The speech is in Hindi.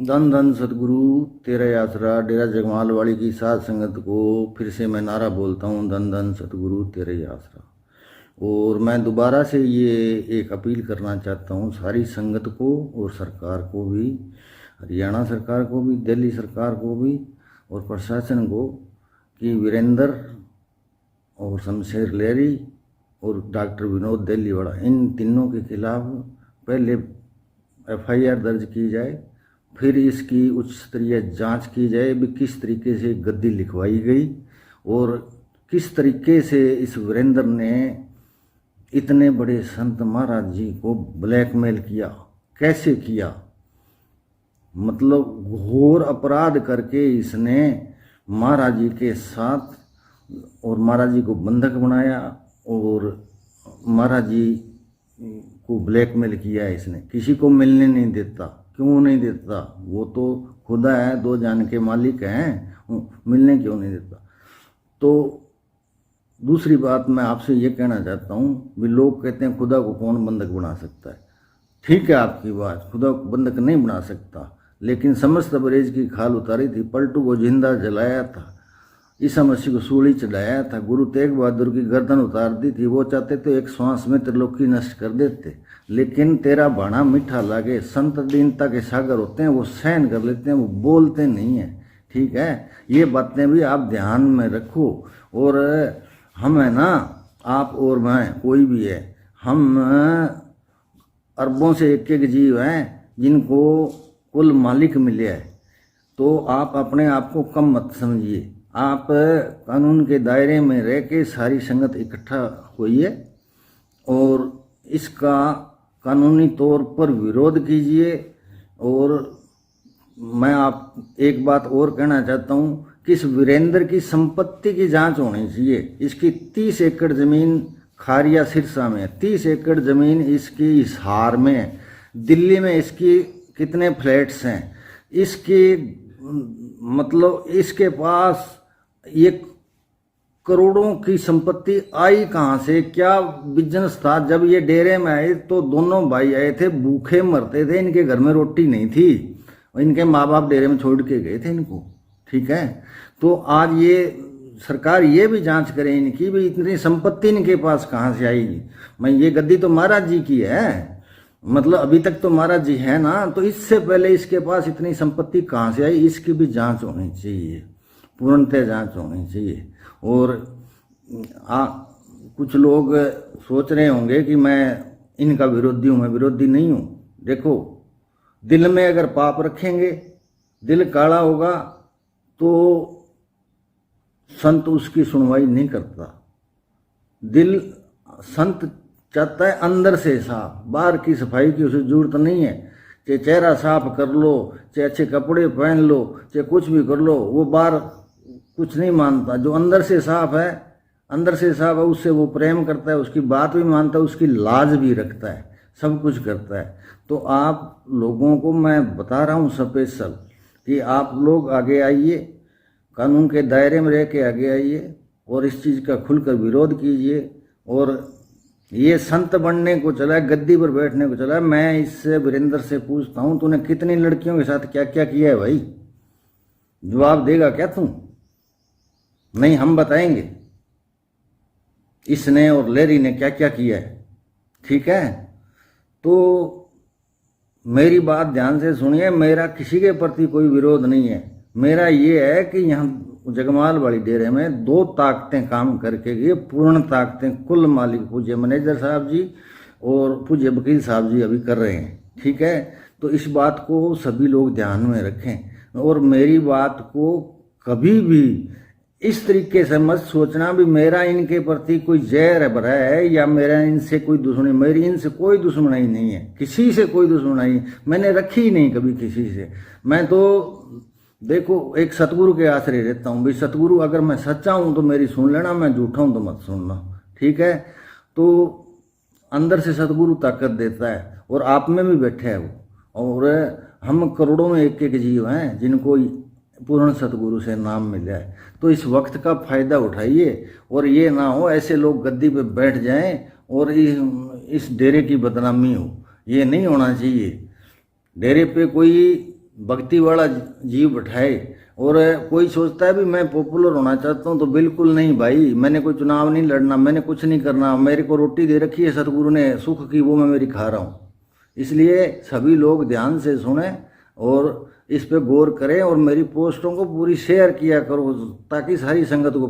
धन धन सतगुरु तेरा आसरा। डेरा जगमाल वाली की साध संगत को फिर से मैं नारा बोलता हूँ, धन धन सतगुरु तेरा आसरा। और मैं दोबारा से ये एक अपील करना चाहता हूँ सारी संगत को और सरकार को भी, हरियाणा सरकार को भी, दिल्ली सरकार को भी और प्रशासन को, कि वीरेंद्र और शमशेर लेरी और डॉक्टर विनोद दिल्लीवाड़ा, इन तीनों के खिलाफ पहले एफआईआर दर्ज की जाए, फिर इसकी उच्च स्तरीय जांच की जाए भी किस तरीके से गद्दी लिखवाई गई और किस तरीके से इस वीरेंद्र ने इतने बड़े संत महाराज जी को ब्लैकमेल किया, कैसे किया। मतलब घोर अपराध करके इसने महाराज जी के साथ और महाराज जी को बंधक बनाया और महाराज जी को ब्लैकमेल किया है इसने। किसी को मिलने नहीं देता। क्यों नहीं देता? वो तो खुदा है, दो जान के मालिक हैं, मिलने क्यों नहीं देता? तो दूसरी बात मैं आपसे ये कहना चाहता हूँ भी लोग कहते हैं खुदा को कौन बंधक बना सकता है। ठीक है आपकी बात, खुदा को बंधक नहीं बना सकता, लेकिन समस्त बरेज की खाल उतारी थी, पलटू को जिंदा जलाया था, ईसा मसीह को सूली चढ़ाया था, गुरु तेग बहादुर की गर्दन उतार दी थी। वो चाहते तो एक श्वास में त्रिलोकी नष्ट कर देते, लेकिन तेरा बाणा मीठा लागे। संत दीनता के सागर होते हैं, वो सहन कर लेते हैं, वो बोलते नहीं है। ठीक है, ये बातें भी आप ध्यान में रखो। और हम है ना, आप और मैं, कोई भी है, हम अरबों से एक एक जीव हैं जिनको कुल मालिक मिले है। तो आप अपने आप को कम मत समझिए। आप कानून के दायरे में रह के सारी संगत इकट्ठा होइए और इसका कानूनी तौर पर विरोध कीजिए। और मैं आप एक बात और कहना चाहता हूँ कि इस वीरेंद्र की संपत्ति की जांच होनी चाहिए। इसकी 30 एकड़ जमीन खारिया सिरसा में है, 30 एकड़ जमीन इसकी हिसार में है, दिल्ली में इसकी कितने फ्लैट्स हैं, इसकी मतलब इसके पास ये करोड़ों की संपत्ति आई कहाँ से, क्या बिजनेस था। जब ये डेरे में आए तो दोनों भाई आए थे, भूखे मरते थे, इनके घर में रोटी नहीं थी, इनके माँ बाप डेरे में छोड़ के गए थे इनको। ठीक है, तो आज ये सरकार ये भी जांच करे इनकी भी इतनी संपत्ति इनके पास कहाँ से आएगी। मैं ये गद्दी तो महाराज जी की है, मतलब अभी तक तो महाराज जी है ना, तो इससे पहले इसके पास इतनी संपत्ति कहाँ से आई, इसकी भी जांच होनी चाहिए, पूर्णतः जांच होनी चाहिए। और कुछ लोग सोच रहे होंगे कि मैं इनका विरोधी हूँ, मैं विरोधी नहीं हूँ। देखो, दिल में अगर पाप रखेंगे, दिल काला होगा तो संत उसकी सुनवाई नहीं करता। दिल संत चाहता है अंदर से साफ, बाहर की सफाई की उसे जरूरत नहीं है। चाहे चेहरा साफ कर लो, चाहे अच्छे कपड़े पहन लो, चाहे कुछ भी कर लो, वो बाहर कुछ नहीं मानता। जो अंदर से साफ है, अंदर से साफ है, उससे वो प्रेम करता है, उसकी बात भी मानता है, उसकी लाज भी रखता है, सब कुछ करता है। तो आप लोगों को मैं बता रहा हूँ स्पेशल कि आप लोग आगे आइए, कानून के दायरे में रह के आगे आइए और इस चीज़ का खुलकर विरोध कीजिए। और ये संत बनने को चला है, गद्दी पर बैठने को चला है। मैं इससे वीरेंद्र से पूछता हूँ, तूने कितनी लड़कियों के साथ क्या क्या किया है भाई? जवाब देगा क्या तू? नहीं, हम बताएंगे इसने और लेरी ने क्या क्या किया है। ठीक है, तो मेरी बात ध्यान से सुनिए। मेरा किसी के प्रति कोई विरोध नहीं है। मेरा ये है कि यहाँ जगमाल वाली डेरे में 2 ताकतें काम करके गई, पूर्ण ताकतें कुल मालिक पूज्य मैनेजर साहब जी और पूज्य वकील साहब जी अभी कर रहे हैं। ठीक है, तो इस बात को सभी लोग ध्यान में रखें और मेरी बात को कभी भी इस तरीके से मत सोचना भी मेरा इनके प्रति कोई जहर भरा है या मेरा इनसे कोई दुश्मनी। मेरी इनसे कोई दुश्मनी नहीं है, किसी से कोई दुश्मनी मैंने रखी ही नहीं कभी किसी से। मैं तो देखो एक सतगुरु के आश्रय रहता हूँ भाई। सतगुरु अगर मैं सच्चा हूँ तो मेरी सुन लेना, मैं झूठा हूँ तो मत सुनना। ठीक है, तो अंदर से सतगुरु ताकत देता है और आप में भी बैठे है वो। और हम करोड़ों में एक एक जीव हैं जिनको पूर्ण सतगुरु से नाम मिला है। तो इस वक्त का फायदा उठाइए और ये ना हो ऐसे लोग गद्दी पे बैठ जाएं और इस डेरे की बदनामी हो। ये नहीं होना चाहिए। डेरे पे कोई भक्ति वाला जीव बैठाए। और कोई सोचता है भी मैं पॉपुलर होना चाहता हूँ, तो बिल्कुल नहीं भाई, मैंने कोई चुनाव नहीं लड़ना, मैंने कुछ नहीं करना, मेरे को रोटी दे रखी है सतगुरु ने सुख की, वो मैं मेरी खा रहा हूँ। इसलिए सभी लोग ध्यान से सुने और इस पे गौर करें और मेरी पोस्टों को पूरी शेयर किया करो ताकि सारी संगत को